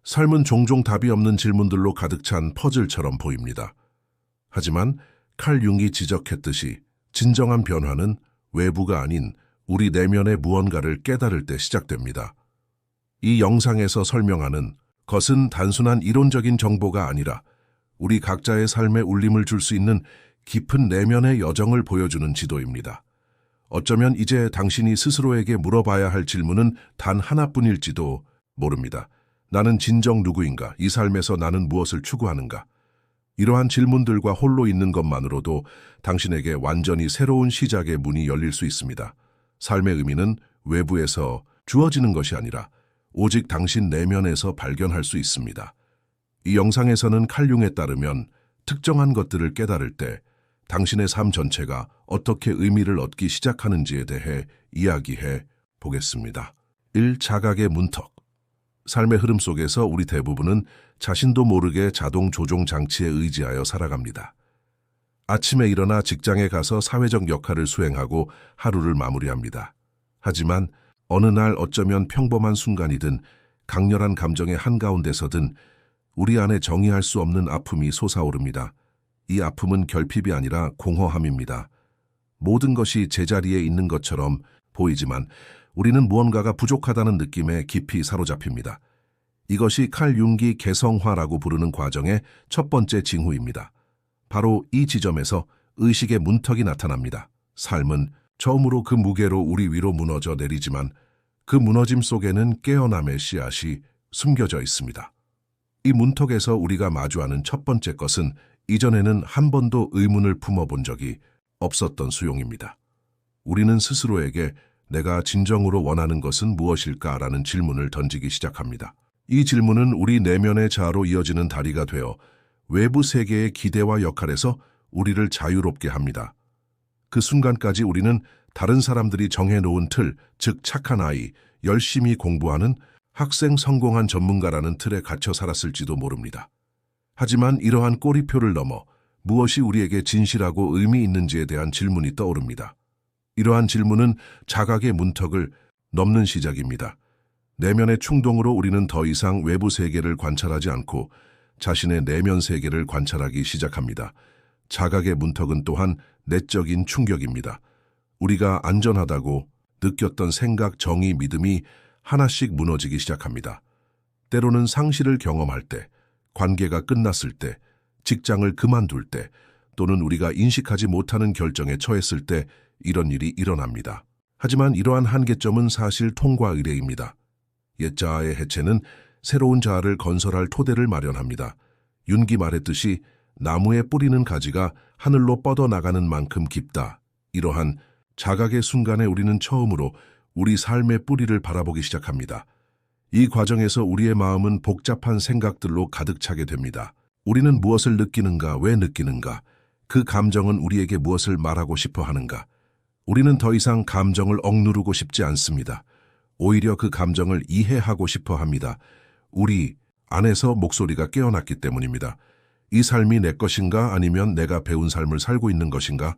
삶은 종종 답이 없는 질문들로 가득 찬 퍼즐처럼 보입니다. 하지만 칼 융이 지적했듯이 진정한 변화는 외부가 아닌 우리 내면의 무언가를 깨달을 때 시작됩니다. 이 영상에서 설명하는 것은 단순한 이론적인 정보가 아니라 우리 각자의 삶에 울림을 줄 수 있는 깊은 내면의 여정을 보여주는 지도입니다. 어쩌면 이제 당신이 스스로에게 물어봐야 할 질문은 단 하나뿐일지도 모릅니다. 나는 진정 누구인가? 이 삶에서 나는 무엇을 추구하는가? 이러한 질문들과 홀로 있는 것만으로도 당신에게 완전히 새로운 시작의 문이 열릴 수 있습니다. 삶의 의미는 외부에서 주어지는 것이 아니라 오직 당신 내면에서 발견할 수 있습니다. 이 영상에서는 칼 융에 따르면 특정한 것들을 깨달을 때 당신의 삶 전체가 어떻게 의미를 얻기 시작하는지에 대해 이야기해 보겠습니다. 1. 자각의 문턱. 삶의 흐름 속에서 우리 대부분은 자신도 모르게 자동 조종 장치에 의지하여 살아갑니다. 아침에 일어나 직장에 가서 사회적 역할을 수행하고 하루를 마무리합니다. 하지만 어느 날 어쩌면 평범한 순간이든 강렬한 감정의 한가운데서든 우리 안에 정의할 수 없는 아픔이 솟아오릅니다. 이 아픔은 결핍이 아니라 공허함입니다. 모든 것이 제자리에 있는 것처럼 보이지만 우리는 무언가가 부족하다는 느낌에 깊이 사로잡힙니다. 이것이 칼 융기 개성화라고 부르는 과정의 첫 번째 징후입니다. 바로 이 지점에서 의식의 문턱이 나타납니다. 삶은 처음으로 그 무게로 우리 위로 무너져 내리지만 그 무너짐 속에는 깨어남의 씨앗이 숨겨져 있습니다. 이 문턱에서 우리가 마주하는 첫 번째 것은 이전에는 한 번도 의문을 품어본 적이 없었던 수용입니다. 우리는 스스로에게 내가 진정으로 원하는 것은 무엇일까라는 질문을 던지기 시작합니다. 이 질문은 우리 내면의 자아로 이어지는 다리가 되어 외부 세계의 기대와 역할에서 우리를 자유롭게 합니다. 그 순간까지 우리는 다른 사람들이 정해놓은 틀, 즉 착한 아이, 열심히 공부하는 학생 성공한 전문가라는 틀에 갇혀 살았을지도 모릅니다. 하지만 이러한 꼬리표를 넘어 무엇이 우리에게 진실하고 의미 있는지에 대한 질문이 떠오릅니다. 이러한 질문은 자각의 문턱을 넘는 시작입니다. 내면의 충동으로 우리는 더 이상 외부 세계를 관찰하지 않고 자신의 내면 세계를 관찰하기 시작합니다. 자각의 문턱은 또한 내적인 충격입니다. 우리가 안전하다고 느꼈던 생각, 정의, 믿음이 하나씩 무너지기 시작합니다. 때로는 상실을 경험할 때, 관계가 끝났을 때, 직장을 그만둘 때, 또는 우리가 인식하지 못하는 결정에 처했을 때 이런 일이 일어납니다. 하지만 이러한 한계점은 사실 통과 의례입니다. 옛 자아의 해체는 새로운 자아를 건설할 토대를 마련합니다. 윤기 말했듯이 나무에 뿌리는 가지가 하늘로 뻗어나가는 만큼 깊다. 이러한 자각의 순간에 우리는 처음으로 우리 삶의 뿌리를 바라보기 시작합니다. 이 과정에서 우리의 마음은 복잡한 생각들로 가득 차게 됩니다. 우리는 무엇을 느끼는가, 왜 느끼는가, 그 감정은 우리에게 무엇을 말하고 싶어 하는가. 우리는 더 이상 감정을 억누르고 싶지 않습니다. 오히려 그 감정을 이해하고 싶어 합니다. 우리 안에서 목소리가 깨어났기 때문입니다. 이 삶이 내 것인가 아니면 내가 배운 삶을 살고 있는 것인가?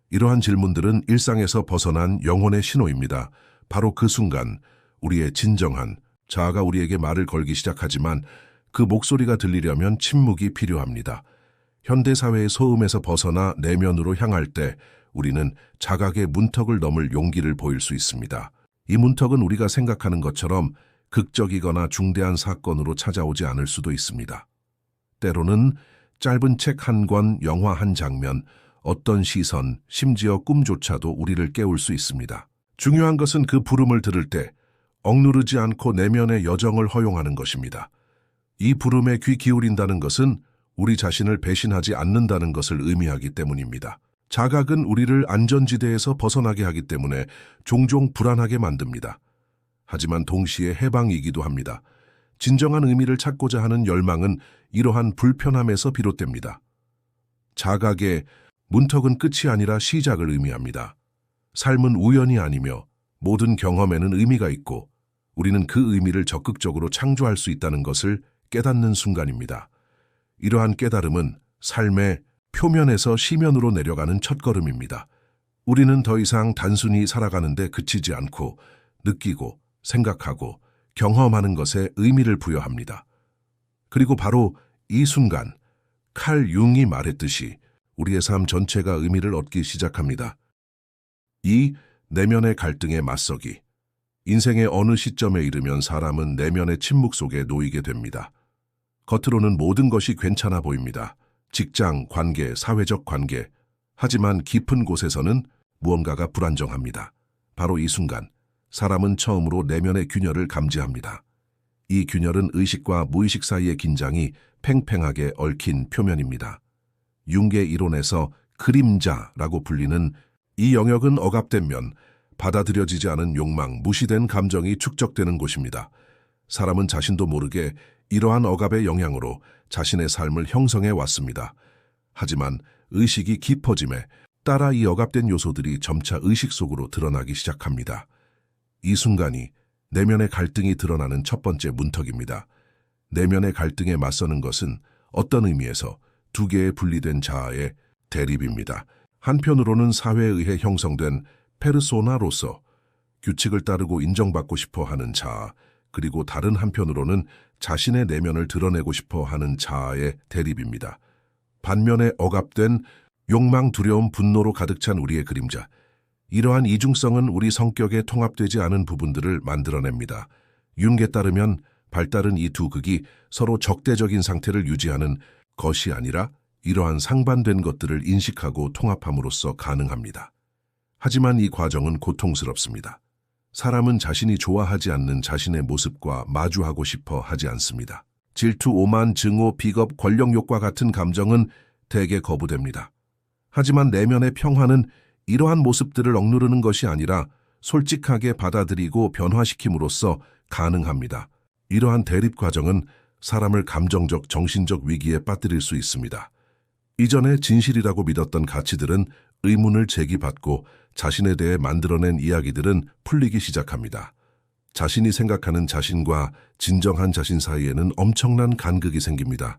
이러한 질문들은 일상에서 벗어난 영혼의 신호입니다. 바로 그 순간 우리의 진정한 자아가 우리에게 말을 걸기 시작하지만 그 목소리가 들리려면 침묵이 필요합니다. 현대사회의 소음에서 벗어나 내면으로 향할 때 우리는 자각의 문턱을 넘을 용기를 보일 수 있습니다. 이 문턱은 우리가 생각하는 것처럼 극적이거나 중대한 사건으로 찾아오지 않을 수도 있습니다. 때로는 짧은 책 한 권, 영화 한 장면, 어떤 시선, 심지어 꿈조차도 우리를 깨울 수 있습니다. 중요한 것은 그 부름을 들을 때 억누르지 않고 내면의 여정을 허용하는 것입니다. 이 부름에 귀 기울인다는 것은 우리 자신을 배신하지 않는다는 것을 의미하기 때문입니다. 자각은 우리를 안전지대에서 벗어나게 하기 때문에 종종 불안하게 만듭니다. 하지만 동시에 해방이기도 합니다. 진정한 의미를 찾고자 하는 열망은 이러한 불편함에서 비롯됩니다. 자각의 문턱은 끝이 아니라 시작을 의미합니다. 삶은 우연이 아니며 모든 경험에는 의미가 있고 우리는 그 의미를 적극적으로 창조할 수 있다는 것을 깨닫는 순간입니다. 이러한 깨달음은 삶의 표면에서 시면으로 내려가는 첫걸음입니다. 우리는 더 이상 단순히 살아가는데 그치지 않고 느끼고 생각하고 경험하는 것에 의미를 부여합니다. 그리고 바로 이 순간 칼 융이 말했듯이 우리의 삶 전체가 의미를 얻기 시작합니다. 이 내면의 갈등에 맞서기. 인생의 어느 시점에 이르면 사람은 내면의 침묵 속에 놓이게 됩니다. 겉으로는 모든 것이 괜찮아 보입니다. 직장, 관계, 사회적 관계. 하지만 깊은 곳에서는 무언가가 불안정합니다. 바로 이 순간 사람은 처음으로 내면의 균열을 감지합니다. 이 균열은 의식과 무의식 사이의 긴장이 팽팽하게 얽힌 표면입니다. 융의 이론에서 그림자라고 불리는 이 영역은 억압된 면, 받아들여지지 않은 욕망, 무시된 감정이 축적되는 곳입니다. 사람은 자신도 모르게 이러한 억압의 영향으로 자신의 삶을 형성해 왔습니다. 하지만 의식이 깊어짐에 따라 이 억압된 요소들이 점차 의식 속으로 드러나기 시작합니다. 이 순간이 내면의 갈등이 드러나는 첫 번째 문턱입니다. 내면의 갈등에 맞서는 것은 어떤 의미에서 두 개의 분리된 자아의 대립입니다. 한편으로는 사회에 의해 형성된 페르소나로서 규칙을 따르고 인정받고 싶어 하는 자아, 그리고 다른 한편으로는 자신의 내면을 드러내고 싶어 하는 자아의 대립입니다. 반면에 억압된 욕망, 두려움, 분노로 가득 찬 우리의 그림자. 이러한 이중성은 우리 성격에 통합되지 않은 부분들을 만들어냅니다. 융에 따르면 발달은 이 두 극이 서로 적대적인 상태를 유지하는 것이 아니라 이러한 상반된 것들을 인식하고 통합함으로써 가능합니다. 하지만 이 과정은 고통스럽습니다. 사람은 자신이 좋아하지 않는 자신의 모습과 마주하고 싶어 하지 않습니다. 질투, 오만, 증오, 비겁, 권력욕과 같은 감정은 대개 거부됩니다. 하지만 내면의 평화는 이러한 모습들을 억누르는 것이 아니라 솔직하게 받아들이고 변화시킴으로써 가능합니다. 이러한 대립 과정은 사람을 감정적, 정신적 위기에 빠뜨릴 수 있습니다. 이전에 진실이라고 믿었던 가치들은 의문을 제기받고 자신에 대해 만들어낸 이야기들은 풀리기 시작합니다. 자신이 생각하는 자신과 진정한 자신 사이에는 엄청난 간극이 생깁니다.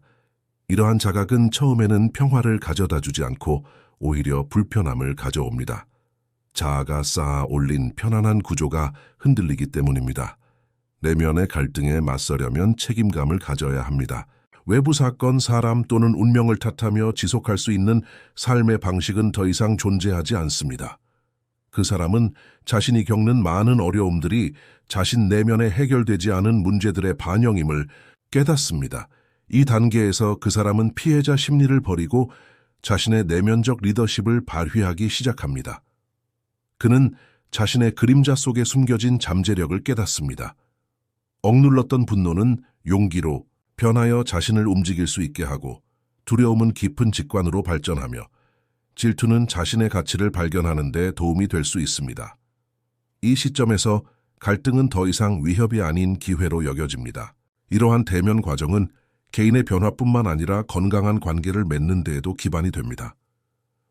이러한 자각은 처음에는 평화를 가져다 주지 않고 오히려 불편함을 가져옵니다. 자아가 쌓아 올린 편안한 구조가 흔들리기 때문입니다. 내면의 갈등에 맞서려면 책임감을 가져야 합니다. 외부 사건, 사람 또는 운명을 탓하며 지속할 수 있는 삶의 방식은 더 이상 존재하지 않습니다. 그 사람은 자신이 겪는 많은 어려움들이 자신 내면에 해결되지 않은 문제들의 반영임을 깨닫습니다. 이 단계에서 그 사람은 피해자 심리를 버리고 자신의 내면적 리더십을 발휘하기 시작합니다. 그는 자신의 그림자 속에 숨겨진 잠재력을 깨닫습니다. 억눌렀던 분노는 용기로 변하여 자신을 움직일 수 있게 하고, 두려움은 깊은 직관으로 발전하며 질투는 자신의 가치를 발견하는 데 도움이 될 수 있습니다. 이 시점에서 갈등은 더 이상 위협이 아닌 기회로 여겨집니다. 이러한 대면 과정은 개인의 변화뿐만 아니라 건강한 관계를 맺는 데에도 기반이 됩니다.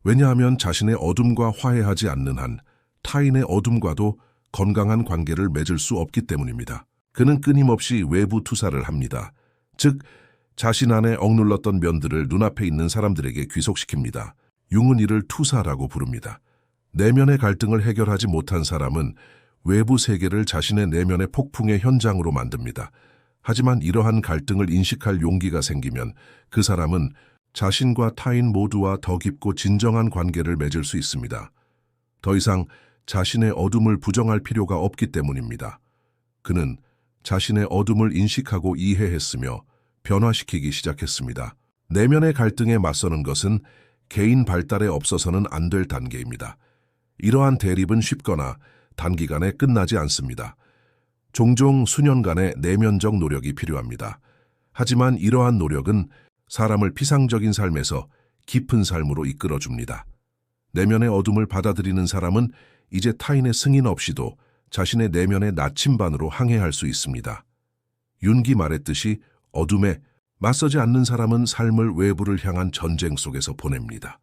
왜냐하면 자신의 어둠과 화해하지 않는 한 타인의 어둠과도 건강한 관계를 맺을 수 없기 때문입니다. 그는 끊임없이 외부 투사를 합니다. 즉, 자신 안에 억눌렀던 면들을 눈앞에 있는 사람들에게 귀속시킵니다. 융은 이를 투사라고 부릅니다. 내면의 갈등을 해결하지 못한 사람은 외부 세계를 자신의 내면의 폭풍의 현장으로 만듭니다. 하지만 이러한 갈등을 인식할 용기가 생기면 그 사람은 자신과 타인 모두와 더 깊고 진정한 관계를 맺을 수 있습니다. 더 이상 자신의 어둠을 부정할 필요가 없기 때문입니다. 그는 자신의 어둠을 인식하고 이해했으며 변화시키기 시작했습니다. 내면의 갈등에 맞서는 것은 개인 발달에 없어서는 안 될 단계입니다. 이러한 대립은 쉽거나 단기간에 끝나지 않습니다. 종종 수년간의 내면적 노력이 필요합니다. 하지만 이러한 노력은 사람을 피상적인 삶에서 깊은 삶으로 이끌어줍니다. 내면의 어둠을 받아들이는 사람은 이제 타인의 승인 없이도 자신의 내면의 나침반으로 항해할 수 있습니다. 윤기 말했듯이 어둠에 맞서지 않는 사람은 삶을 외부를 향한 전쟁 속에서 보냅니다.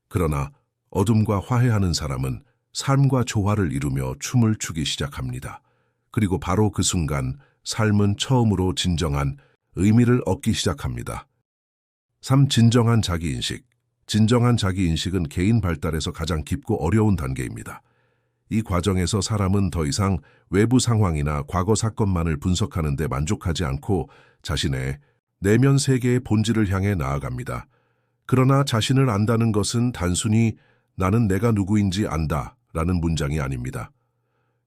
그러나 어둠과 화해하는 사람은 삶과 조화를 이루며 춤을 추기 시작합니다. 그리고 바로 그 순간 삶은 처음으로 진정한 의미를 얻기 시작합니다. 3. 진정한 자기인식. 진정한 자기인식은 개인 발달에서 가장 깊고 어려운 단계입니다. 이 과정에서 사람은 더 이상 외부 상황이나 과거 사건만을 분석하는 데 만족하지 않고 자신의 내면 세계의 본질을 향해 나아갑니다. 그러나 자신을 안다는 것은 단순히 나는 내가 누구인지 안다 라는 문장이 아닙니다.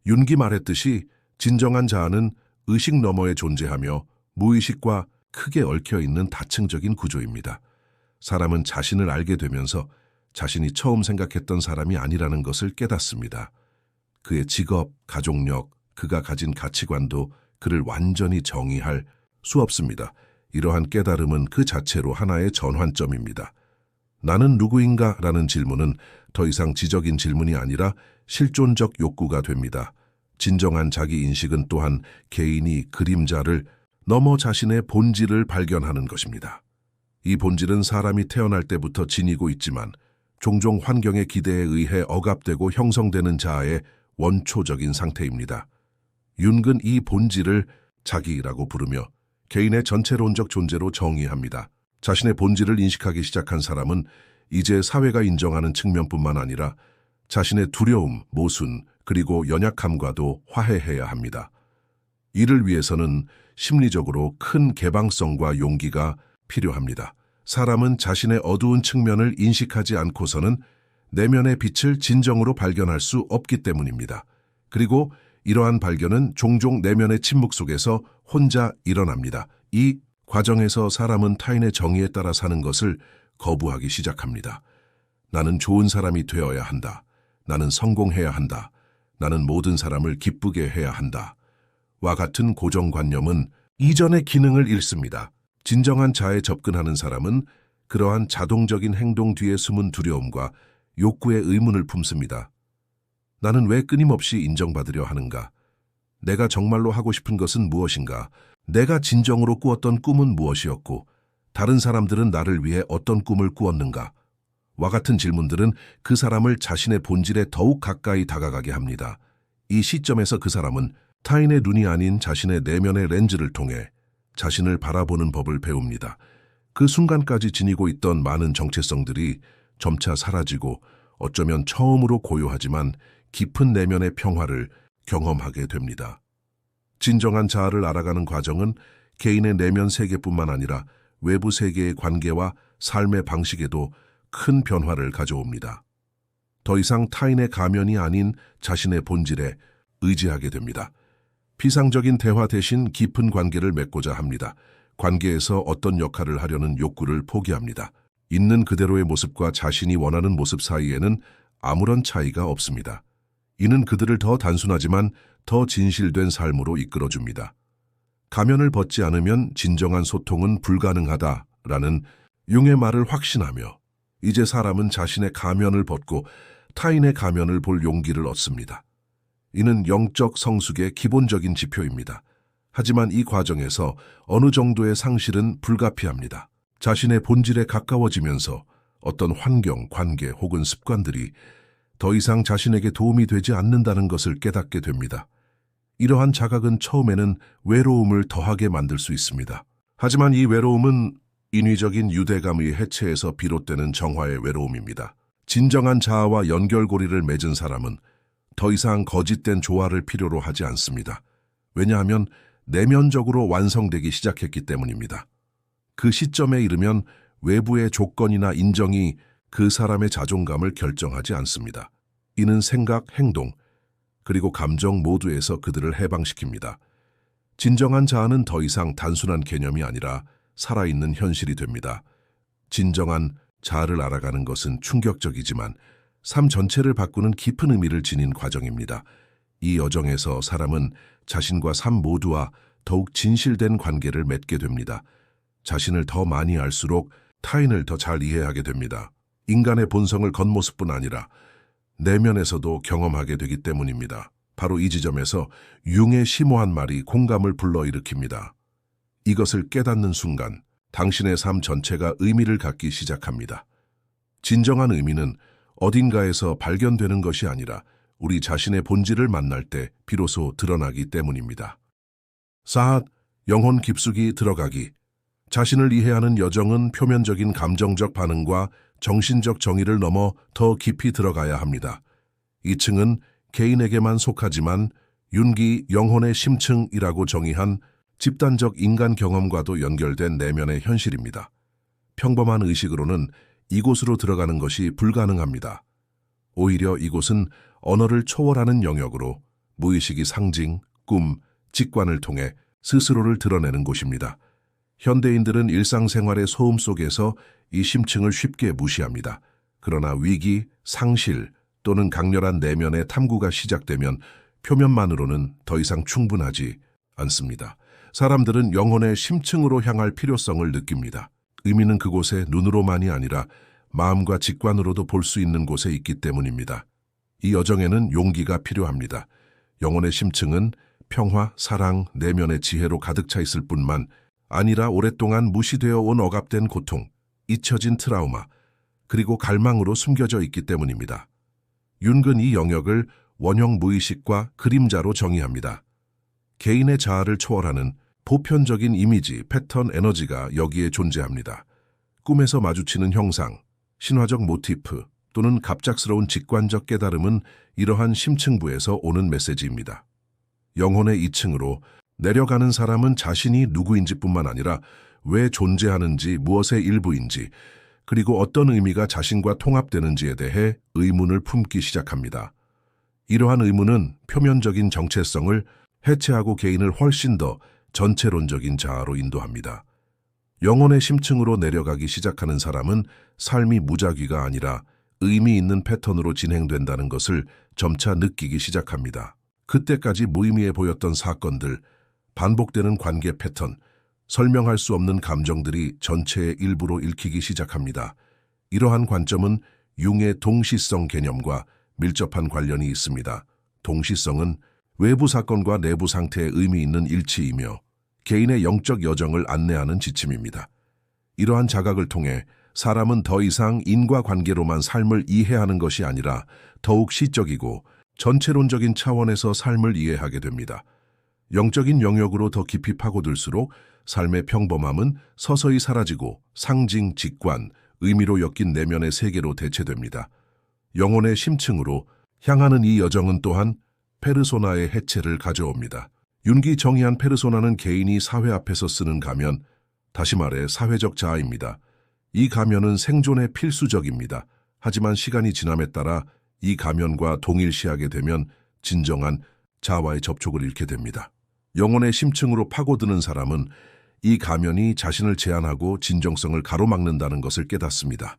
윤기 말했듯이 진정한 자아는 의식 너머에 존재하며 무의식과 크게 얽혀있는 다층적인 구조입니다. 사람은 자신을 알게 되면서 자신이 처음 생각했던 사람이 아니라는 것을 깨닫습니다. 그의 직업, 가족력, 그가 가진 가치관도 그를 완전히 정의할 수 없습니다. 이러한 깨달음은 그 자체로 하나의 전환점입니다. 나는 누구인가? 라는 질문은 더 이상 지적인 질문이 아니라 실존적 욕구가 됩니다. 진정한 자기인식은 또한 개인이 그림자를 넘어 자신의 본질을 발견하는 것입니다. 이 본질은 사람이 태어날 때부터 지니고 있지만 종종 환경의 기대에 의해 억압되고 형성되는 자아의 원초적인 상태입니다. 윤은 이 본질을 자기라고 부르며 개인의 전체론적 존재로 정의합니다. 자신의 본질을 인식하기 시작한 사람은 이제 사회가 인정하는 측면뿐만 아니라 자신의 두려움, 모순, 그리고 연약함과도 화해해야 합니다. 이를 위해서는 심리적으로 큰 개방성과 용기가 필요합니다. 사람은 자신의 어두운 측면을 인식하지 않고서는 내면의 빛을 진정으로 발견할 수 없기 때문입니다. 그리고 이러한 발견은 종종 내면의 침묵 속에서 혼자 일어납니다. 이 과정에서 사람은 타인의 정의에 따라 사는 것을 거부하기 시작합니다. 나는 좋은 사람이 되어야 한다. 나는 성공해야 한다. 나는 모든 사람을 기쁘게 해야 한다. 와 같은 고정관념은 이전의 기능을 잃습니다. 진정한 자에 접근하는 사람은 그러한 자동적인 행동 뒤에 숨은 두려움과 욕구의 의문을 품습니다. 나는 왜 끊임없이 인정받으려 하는가? 내가 정말로 하고 싶은 것은 무엇인가? 내가 진정으로 꾸었던 꿈은 무엇이었고 다른 사람들은 나를 위해 어떤 꿈을 꾸었는가? 와 같은 질문들은 그 사람을 자신의 본질에 더욱 가까이 다가가게 합니다. 이 시점에서 그 사람은 타인의 눈이 아닌 자신의 내면의 렌즈를 통해 자신을 바라보는 법을 배웁니다. 그 순간까지 지니고 있던 많은 정체성들이 점차 사라지고 어쩌면 처음으로 고요하지만 깊은 내면의 평화를 경험하게 됩니다. 진정한 자아를 알아가는 과정은 개인의 내면 세계뿐만 아니라 외부 세계의 관계와 삶의 방식에도 큰 변화를 가져옵니다. 더 이상 타인의 가면이 아닌 자신의 본질에 의지하게 됩니다. 피상적인 대화 대신 깊은 관계를 맺고자 합니다. 관계에서 어떤 역할을 하려는 욕구를 포기합니다. 있는 그대로의 모습과 자신이 원하는 모습 사이에는 아무런 차이가 없습니다. 이는 그들을 더 단순하지만 더 진실된 삶으로 이끌어줍니다. 가면을 벗지 않으면 진정한 소통은 불가능하다라는 융의 말을 확신하며 이제 사람은 자신의 가면을 벗고 타인의 가면을 볼 용기를 얻습니다. 이는 영적 성숙의 기본적인 지표입니다. 하지만 이 과정에서 어느 정도의 상실은 불가피합니다. 자신의 본질에 가까워지면서 어떤 환경, 관계 혹은 습관들이 더 이상 자신에게 도움이 되지 않는다는 것을 깨닫게 됩니다. 이러한 자각은 처음에는 외로움을 더하게 만들 수 있습니다. 하지만 이 외로움은 인위적인 유대감의 해체에서 비롯되는 정화의 외로움입니다. 진정한 자아와 연결고리를 맺은 사람은 더 이상 거짓된 조화를 필요로 하지 않습니다. 왜냐하면 내면적으로 완성되기 시작했기 때문입니다. 그 시점에 이르면 외부의 조건이나 인정이 그 사람의 자존감을 결정하지 않습니다. 이는 생각, 행동, 그리고 감정 모두에서 그들을 해방시킵니다. 진정한 자아는 더 이상 단순한 개념이 아니라 살아있는 현실이 됩니다. 진정한 자아를 알아가는 것은 충격적이지만 삶 전체를 바꾸는 깊은 의미를 지닌 과정입니다. 이 여정에서 사람은 자신과 삶 모두와 더욱 진실된 관계를 맺게 됩니다. 자신을 더 많이 알수록 타인을 더 잘 이해하게 됩니다. 인간의 본성을 겉모습뿐 아니라 내면에서도 경험하게 되기 때문입니다. 바로 이 지점에서 융의 심오한 말이 공감을 불러일으킵니다. 이것을 깨닫는 순간 당신의 삶 전체가 의미를 갖기 시작합니다. 진정한 의미는 어딘가에서 발견되는 것이 아니라 우리 자신의 본질을 만날 때 비로소 드러나기 때문입니다. 사앗, 영혼 깊숙이 들어가기. 자신을 이해하는 여정은 표면적인 감정적 반응과 정신적 정의를 넘어 더 깊이 들어가야 합니다. 이 층은 개인에게만 속하지만 윤기 영혼의 심층이라고 정의한 집단적 인간 경험과도 연결된 내면의 현실입니다. 평범한 의식으로는 이곳으로 들어가는 것이 불가능합니다. 오히려 이곳은 언어를 초월하는 영역으로 무의식이 상징, 꿈, 직관을 통해 스스로를 드러내는 곳입니다. 현대인들은 일상생활의 소음 속에서 이 심층을 쉽게 무시합니다. 그러나 위기, 상실 또는 강렬한 내면의 탐구가 시작되면 표면만으로는 더 이상 충분하지 않습니다. 사람들은 영혼의 심층으로 향할 필요성을 느낍니다. 의미는 그곳에 눈으로만이 아니라 마음과 직관으로도 볼 수 있는 곳에 있기 때문입니다. 이 여정에는 용기가 필요합니다. 영혼의 심층은 평화, 사랑, 내면의 지혜로 가득 차 있을 뿐만 아니라 오랫동안 무시되어 온 억압된 고통, 잊혀진 트라우마, 그리고 갈망으로 숨겨져 있기 때문입니다. 윤근 이 영역을 원형 무의식과 그림자로 정의합니다. 개인의 자아를 초월하는 보편적인 이미지, 패턴, 에너지가 여기에 존재합니다. 꿈에서 마주치는 형상, 신화적 모티프 또는 갑작스러운 직관적 깨달음은 이러한 심층부에서 오는 메시지입니다. 영혼의 2층으로 내려가는 사람은 자신이 누구인지뿐만 아니라 왜 존재하는지, 무엇의 일부인지, 그리고 어떤 의미가 자신과 통합되는지에 대해 의문을 품기 시작합니다. 이러한 의문은 표면적인 정체성을 해체하고 개인을 훨씬 더 전체론적인 자아로 인도합니다. 영혼의 심층으로 내려가기 시작하는 사람은 삶이 무작위가 아니라 의미 있는 패턴으로 진행된다는 것을 점차 느끼기 시작합니다. 그때까지 무의미해 보였던 사건들, 반복되는 관계 패턴, 설명할 수 없는 감정들이 전체의 일부로 읽히기 시작합니다. 이러한 관점은 융의 동시성 개념과 밀접한 관련이 있습니다. 동시성은 외부 사건과 내부 상태에 의미 있는 일치이며 개인의 영적 여정을 안내하는 지침입니다. 이러한 자각을 통해 사람은 더 이상 인과관계로만 삶을 이해하는 것이 아니라 더욱 시적이고 전체론적인 차원에서 삶을 이해하게 됩니다. 영적인 영역으로 더 깊이 파고들수록 삶의 평범함은 서서히 사라지고 상징, 직관, 의미로 엮인 내면의 세계로 대체됩니다. 영혼의 심층으로 향하는 이 여정은 또한 페르소나의 해체를 가져옵니다. 윤기 정의한 페르소나는 개인이 사회 앞에서 쓰는 가면, 다시 말해 사회적 자아입니다. 이 가면은 생존에 필수적입니다. 하지만 시간이 지남에 따라 이 가면과 동일시하게 되면 진정한 자아와의 접촉을 잃게 됩니다. 영혼의 심층으로 파고드는 사람은 이 가면이 자신을 제한하고 진정성을 가로막는다는 것을 깨닫습니다.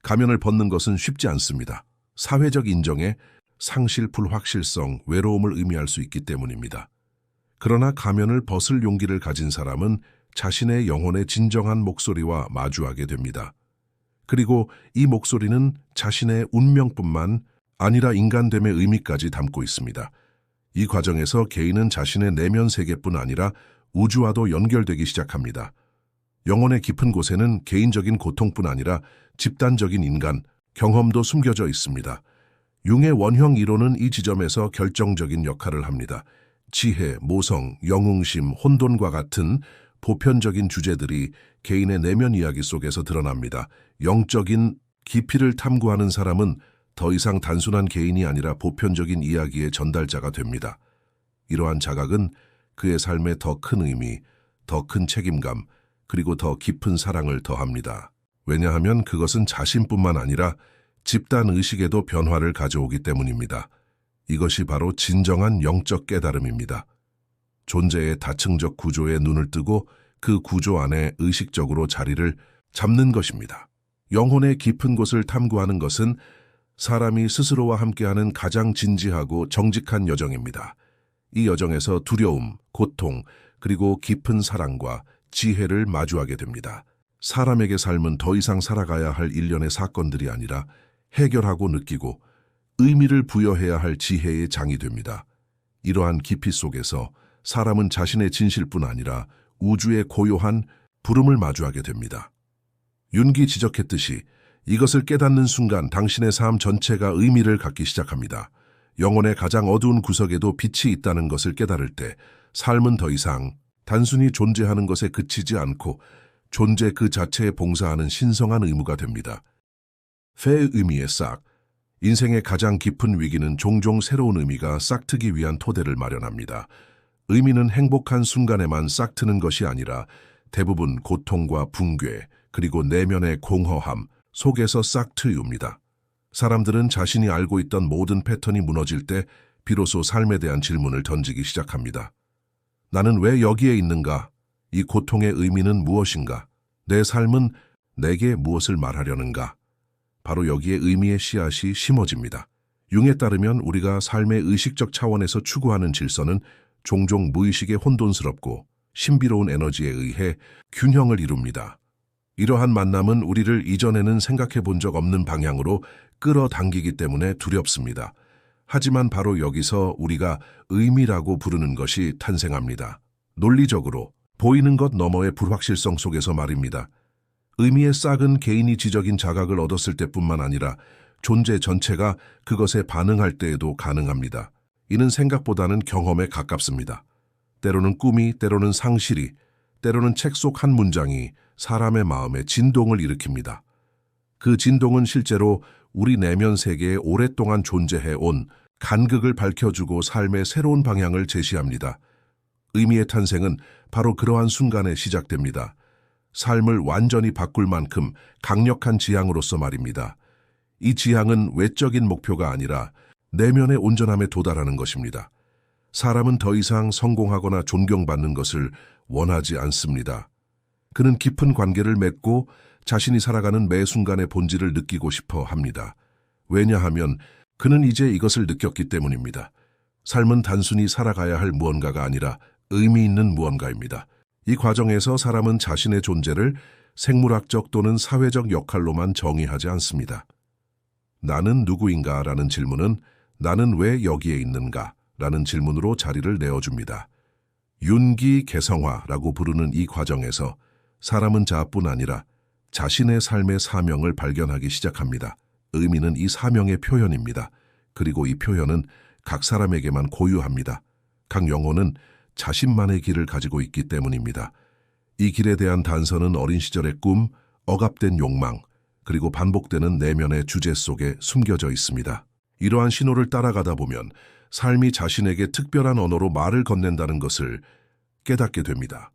가면을 벗는 것은 쉽지 않습니다. 사회적 인정에 상실, 불확실성, 외로움을 의미할 수 있기 때문입니다. 그러나 가면을 벗을 용기를 가진 사람은 자신의 영혼의 진정한 목소리와 마주하게 됩니다. 그리고 이 목소리는 자신의 운명뿐만 아니라 인간됨의 의미까지 담고 있습니다. 이 과정에서 개인은 자신의 내면 세계뿐 아니라 우주와도 연결되기 시작합니다. 영혼의 깊은 곳에는 개인적인 고통뿐 아니라 집단적인 인간, 경험도 숨겨져 있습니다. 융의 원형 이론은 이 지점에서 결정적인 역할을 합니다. 지혜, 모성, 영웅심, 혼돈과 같은 보편적인 주제들이 개인의 내면 이야기 속에서 드러납니다. 영적인 깊이를 탐구하는 사람은 더 이상 단순한 개인이 아니라 보편적인 이야기의 전달자가 됩니다. 이러한 자각은 그의 삶에 더 큰 의미, 더 큰 책임감, 그리고 더 깊은 사랑을 더합니다. 왜냐하면 그것은 자신뿐만 아니라 집단 의식에도 변화를 가져오기 때문입니다. 이것이 바로 진정한 영적 깨달음입니다. 존재의 다층적 구조에 눈을 뜨고 그 구조 안에 의식적으로 자리를 잡는 것입니다. 영혼의 깊은 곳을 탐구하는 것은 사람이 스스로와 함께하는 가장 진지하고 정직한 여정입니다. 이 여정에서 두려움, 고통, 그리고 깊은 사랑과 지혜를 마주하게 됩니다. 사람에게 삶은 더 이상 살아가야 할 일련의 사건들이 아니라 해결하고 느끼고 의미를 부여해야 할 지혜의 장이 됩니다. 이러한 깊이 속에서 사람은 자신의 진실뿐 아니라 우주의 고요한 부름을 마주하게 됩니다. 윤기 지적했듯이 이것을 깨닫는 순간 당신의 삶 전체가 의미를 갖기 시작합니다. 영혼의 가장 어두운 구석에도 빛이 있다는 것을 깨달을 때 삶은 더 이상 단순히 존재하는 것에 그치지 않고 존재 그 자체에 봉사하는 신성한 의무가 됩니다. 페의 의미의 싹, 인생의 가장 깊은 위기는 종종 새로운 의미가 싹트기 위한 토대를 마련합니다. 의미는 행복한 순간에만 싹 트는 것이 아니라 대부분 고통과 붕괴, 그리고 내면의 공허함 속에서 싹 트입니다. 사람들은 자신이 알고 있던 모든 패턴이 무너질 때 비로소 삶에 대한 질문을 던지기 시작합니다. 나는 왜 여기에 있는가? 이 고통의 의미는 무엇인가? 내 삶은 내게 무엇을 말하려는가? 바로 여기에 의미의 씨앗이 심어집니다. 융에 따르면 우리가 삶의 의식적 차원에서 추구하는 질서는 종종 무의식의 혼돈스럽고 신비로운 에너지에 의해 균형을 이룹니다. 이러한 만남은 우리를 이전에는 생각해 본 적 없는 방향으로 끌어당기기 때문에 두렵습니다. 하지만 바로 여기서 우리가 의미라고 부르는 것이 탄생합니다. 논리적으로 보이는 것 너머의 불확실성 속에서 말입니다. 의미의 싹은 개인이 지적인 자각을 얻었을 때뿐만 아니라 존재 전체가 그것에 반응할 때에도 가능합니다. 이는 생각보다는 경험에 가깝습니다. 때로는 꿈이, 때로는 상실이, 때로는 책 속 한 문장이 사람의 마음에 진동을 일으킵니다. 그 진동은 실제로 우리 내면 세계에 오랫동안 존재해온 간극을 밝혀주고 삶의 새로운 방향을 제시합니다. 의미의 탄생은 바로 그러한 순간에 시작됩니다. 삶을 완전히 바꿀 만큼 강력한 지향으로서 말입니다. 이 지향은 외적인 목표가 아니라 내면의 온전함에 도달하는 것입니다. 사람은 더 이상 성공하거나 존경받는 것을 원하지 않습니다. 그는 깊은 관계를 맺고 자신이 살아가는 매 순간의 본질을 느끼고 싶어 합니다. 왜냐하면 그는 이제 이것을 느꼈기 때문입니다. 삶은 단순히 살아가야 할 무언가가 아니라 의미 있는 무언가입니다. 이 과정에서 사람은 자신의 존재를 생물학적 또는 사회적 역할로만 정의하지 않습니다. 나는 누구인가? 라는 질문은 나는 왜 여기에 있는가? 라는 질문으로 자리를 내어줍니다. 윤기 개성화라고 부르는 이 과정에서 사람은 자아뿐 아니라 자신의 삶의 사명을 발견하기 시작합니다. 의미는 이 사명의 표현입니다. 그리고 이 표현은 각 사람에게만 고유합니다. 각 영혼은 자신만의 길을 가지고 있기 때문입니다. 이 길에 대한 단서는 어린 시절의 꿈, 억압된 욕망, 그리고 반복되는 내면의 주제 속에 숨겨져 있습니다. 이러한 신호를 따라가다 보면 삶이 자신에게 특별한 언어로 말을 건넨다는 것을 깨닫게 됩니다.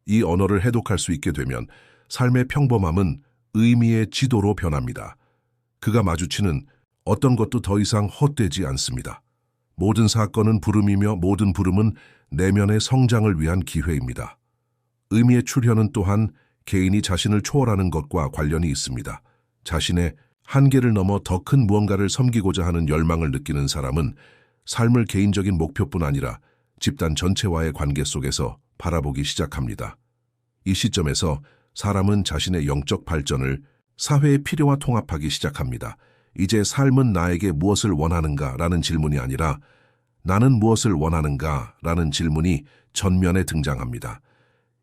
이 언어를 해독할 수 있게 되면 삶의 평범함은 의미의 지도로 변합니다. 그가 마주치는 어떤 것도 더 이상 헛되지 않습니다. 모든 사건은 부름이며 모든 부름은 내면의 성장을 위한 기회입니다. 의미의 출현은 또한 개인이 자신을 초월하는 것과 관련이 있습니다. 자신의 한계를 넘어 더 큰 무언가를 섬기고자 하는 열망을 느끼는 사람은 삶을 개인적인 목표뿐 아니라 집단 전체와의 관계 속에서 바라보기 시작합니다. 이 시점에서 사람은 자신의 영적 발전을 사회의 필요와 통합하기 시작합니다. 이제 삶은 나에게 무엇을 원하는가? 라는 질문이 아니라 나는 무엇을 원하는가? 라는 질문이 전면에 등장합니다.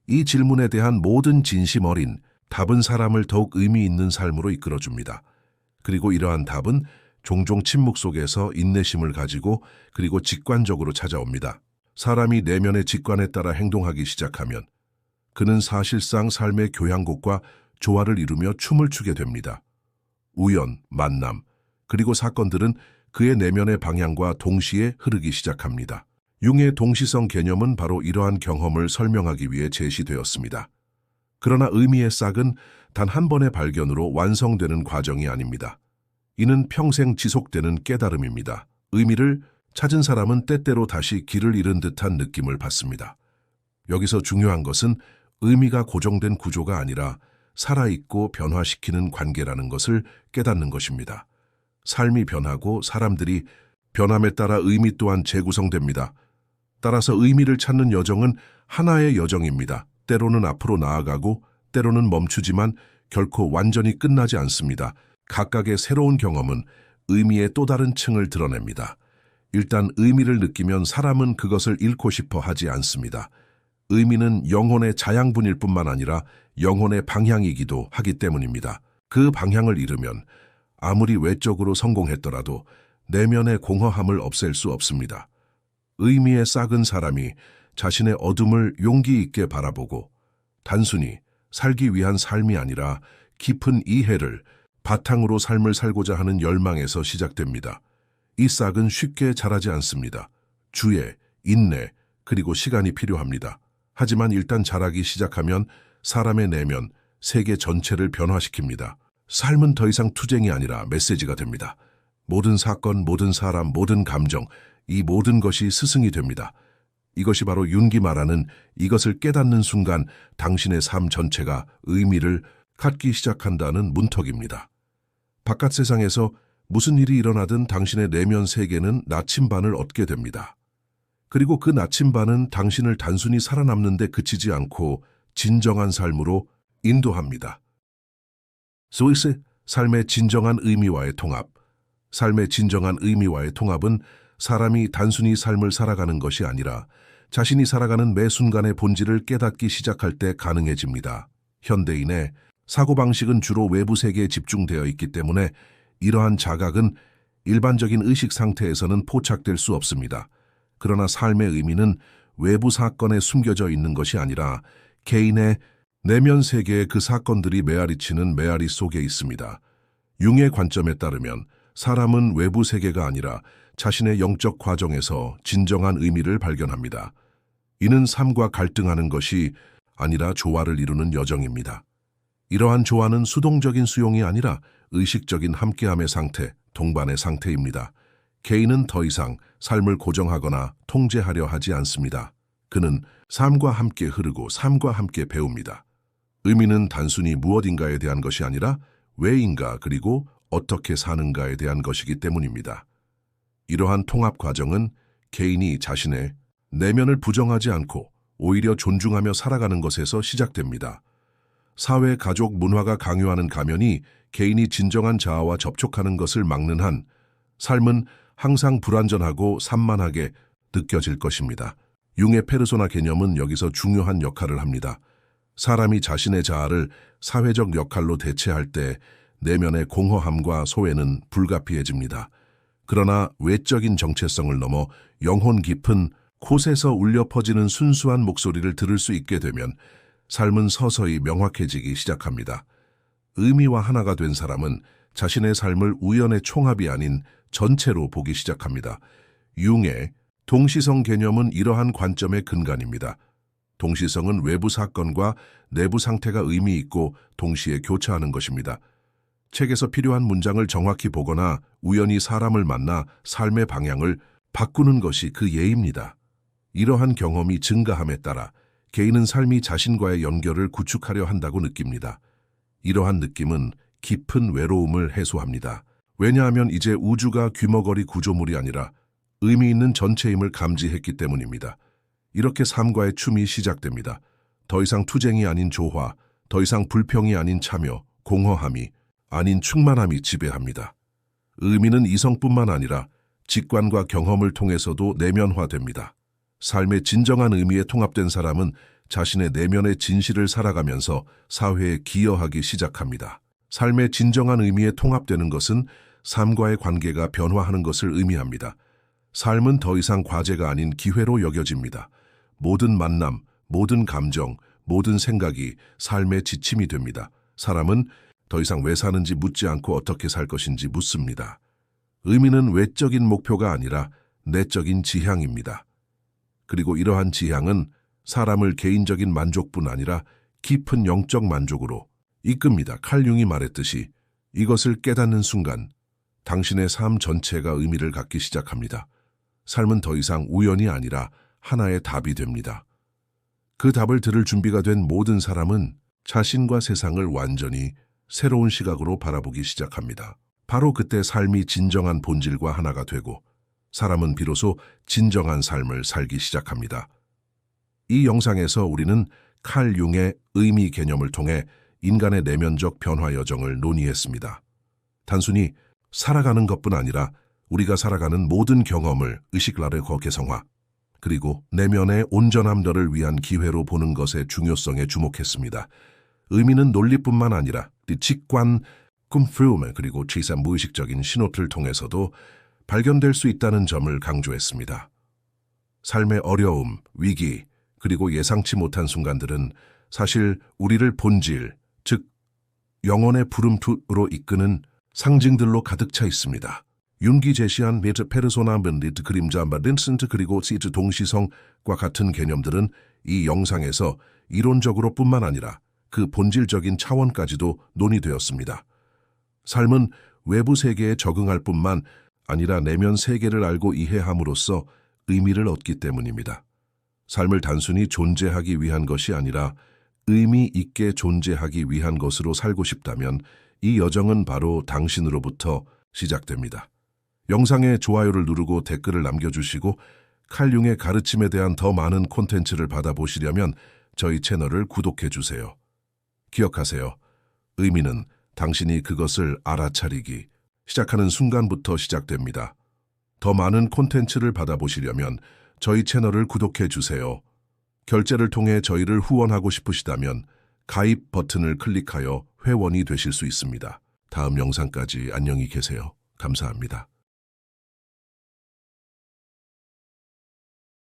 이 질문에 대한 모든 진심 어린 답은 사람을 더욱 의미 있는 삶으로 이끌어줍니다. 그리고 이러한 답은 종종 침묵 속에서 인내심을 가지고 그리고 직관적으로 찾아옵니다. 사람이 내면의 직관에 따라 행동하기 시작하면 그는 사실상 삶의 교향곡과 조화를 이루며 춤을 추게 됩니다. 우연, 만남, 그리고 사건들은 그의 내면의 방향과 동시에 흐르기 시작합니다. 융의 동시성 개념은 바로 이러한 경험을 설명하기 위해 제시되었습니다. 그러나 의미의 싹은 단 한 번의 발견으로 완성되는 과정이 아닙니다. 이는 평생 지속되는 깨달음입니다. 의미를 찾은 사람은 때때로 다시 길을 잃은 듯한 느낌을 받습니다. 여기서 중요한 것은 의미가 고정된 구조가 아니라 살아있고 변화시키는 관계라는 것을 깨닫는 것입니다. 삶이 변하고 사람들이 변함에 따라 의미 또한 재구성됩니다. 따라서 의미를 찾는 여정은 하나의 여정입니다. 때로는 앞으로 나아가고 때로는 멈추지만 결코 완전히 끝나지 않습니다. 각각의 새로운 경험은 의미의 또 다른 층을 드러냅니다. 일단 의미를 느끼면 사람은 그것을 잃고 싶어 하지 않습니다. 의미는 영혼의 자양분일 뿐만 아니라 영혼의 방향이기도 하기 때문입니다. 그 방향을 잃으면 아무리 외적으로 성공했더라도 내면의 공허함을 없앨 수 없습니다. 의미에 싹은 사람이 자신의 어둠을 용기 있게 바라보고 단순히 살기 위한 삶이 아니라 깊은 이해를 바탕으로 삶을 살고자 하는 열망에서 시작됩니다. 이 싹은 쉽게 자라지 않습니다. 주의, 인내, 그리고 시간이 필요합니다. 하지만 일단 자라기 시작하면 사람의 내면, 세계 전체를 변화시킵니다. 삶은 더 이상 투쟁이 아니라 메시지가 됩니다. 모든 사건, 모든 사람, 모든 감정, 이 모든 것이 스승이 됩니다. 이것이 바로 윤기 말하는 이것을 깨닫는 순간 당신의 삶 전체가 의미를 갖기 시작한다는 문턱입니다. 바깥 세상에서 무슨 일이 일어나든 당신의 내면 세계는 나침반을 얻게 됩니다. 그리고 그 나침반은 당신을 단순히 살아남는 데 그치지 않고 진정한 삶으로 인도합니다. 소이스, 삶의 진정한 의미와의 통합. 삶의 진정한 의미와의 통합은 사람이 단순히 삶을 살아가는 것이 아니라 자신이 살아가는 매 순간의 본질을 깨닫기 시작할 때 가능해집니다. 현대인의 사고방식은 주로 외부 세계에 집중되어 있기 때문에 이러한 자각은 일반적인 의식 상태에서는 포착될 수 없습니다. 그러나 삶의 의미는 외부 사건에 숨겨져 있는 것이 아니라 개인의 내면 세계에 그 사건들이 메아리치는 메아리 속에 있습니다. 융의 관점에 따르면 사람은 외부 세계가 아니라 자신의 영적 과정에서 진정한 의미를 발견합니다. 이는 삶과 갈등하는 것이 아니라 조화를 이루는 여정입니다. 이러한 조화는 수동적인 수용이 아니라 의식적인 함께함의 상태, 동반의 상태입니다. 개인은 더 이상 삶을 고정하거나 통제하려 하지 않습니다. 그는 삶과 함께 흐르고 삶과 함께 배웁니다. 의미는 단순히 무엇인가에 대한 것이 아니라 왜인가 그리고 어떻게 사는가에 대한 것이기 때문입니다. 이러한 통합 과정은 개인이 자신의 내면을 부정하지 않고 오히려 존중하며 살아가는 것에서 시작됩니다. 사회, 가족, 문화가 강요하는 가면이 개인이 진정한 자아와 접촉하는 것을 막는 한 삶은 항상 불완전하고 산만하게 느껴질 것입니다. 융의 페르소나 개념은 여기서 중요한 역할을 합니다. 사람이 자신의 자아를 사회적 역할로 대체할 때 내면의 공허함과 소외는 불가피해집니다. 그러나 외적인 정체성을 넘어 영혼 깊은 곳에서 울려 퍼지는 순수한 목소리를 들을 수 있게 되면 삶은 서서히 명확해지기 시작합니다. 의미와 하나가 된 사람은 자신의 삶을 우연의 총합이 아닌 전체로 보기 시작합니다. 융의 동시성 개념은 이러한 관점의 근간입니다. 동시성은 외부 사건과 내부 상태가 의미 있고 동시에 교차하는 것입니다. 책에서 필요한 문장을 정확히 보거나 우연히 사람을 만나 삶의 방향을 바꾸는 것이 그 예입니다. 이러한 경험이 증가함에 따라 개인은 삶이 자신과의 연결을 구축하려 한다고 느낍니다. 이러한 느낌은 깊은 외로움을 해소합니다. 왜냐하면 이제 우주가 귀머거리 구조물이 아니라 의미 있는 전체임을 감지했기 때문입니다. 이렇게 삶과의 춤이 시작됩니다. 더 이상 투쟁이 아닌 조화, 더 이상 불평이 아닌 참여, 공허함이 아닌 충만함이 지배합니다. 의미는 이성뿐만 아니라 직관과 경험을 통해서도 내면화됩니다. 삶의 진정한 의미에 통합된 사람은 자신의 내면의 진실을 살아가면서 사회에 기여하기 시작합니다. 삶의 진정한 의미에 통합되는 것은 삶과의 관계가 변화하는 것을 의미합니다. 삶은 더 이상 과제가 아닌 기회로 여겨집니다. 모든 만남, 모든 감정, 모든 생각이 삶의 지침이 됩니다. 사람은 더 이상 왜 사는지 묻지 않고 어떻게 살 것인지 묻습니다. 의미는 외적인 목표가 아니라 내적인 지향입니다. 그리고 이러한 지향은 사람을 개인적인 만족뿐 아니라 깊은 영적 만족으로 이끕니다. 칼 융이 말했듯이 이것을 깨닫는 순간 당신의 삶 전체가 의미를 갖기 시작합니다. 삶은 더 이상 우연이 아니라 하나의 답이 됩니다. 그 답을 들을 준비가 된 모든 사람은 자신과 세상을 완전히 새로운 시각으로 바라보기 시작합니다. 바로 그때 삶이 진정한 본질과 하나가 되고 사람은 비로소 진정한 삶을 살기 시작합니다. 이 영상에서 우리는 칼 융의 의미 개념을 통해 인간의 내면적 변화 여정을 논의했습니다. 단순히 살아가는 것뿐 아니라 우리가 살아가는 모든 경험을 의식라르거 개성화, 그리고 내면의 온전함들을 위한 기회로 보는 것의 중요성에 주목했습니다. 의미는 논리뿐만 아니라 직관, 꿈프루먼 그리고 지산 무의식적인 신호를 통해서도 발견될 수 있다는 점을 강조했습니다. 삶의 어려움, 위기, 그리고 예상치 못한 순간들은 사실 우리를 본질, 즉 영혼의 부름투로 이끄는 상징들로 가득 차 있습니다. 윤기 제시한 메트 페르소나 멘리트 그림자 마린슨트 그리고 시트 동시성 같은 개념들은 이 영상에서 이론적으로 뿐만 아니라 그 본질적인 차원까지도 논의되었습니다. 삶은 외부 세계에 적응할 뿐만 아니라 내면 세계를 알고 이해함으로써 의미를 얻기 때문입니다. 삶을 단순히 존재하기 위한 것이 아니라 의미 있게 존재하기 위한 것으로 살고 싶다면 이 여정은 바로 당신으로부터 시작됩니다. 영상에 좋아요를 누르고 댓글을 남겨주시고 칼 융의 가르침에 대한 더 많은 콘텐츠를 받아보시려면 저희 채널을 구독해주세요. 기억하세요. 의미는 당신이 그것을 알아차리기 시작하는 순간부터 시작됩니다. 더 많은 콘텐츠를 받아보시려면 저희 채널을 구독해주세요. 결제를 통해 저희를 후원하고 싶으시다면 가입 버튼을 클릭하여 회원이 되실 수 있습니다. 다음 영상까지 안녕히 계세요. 감사합니다.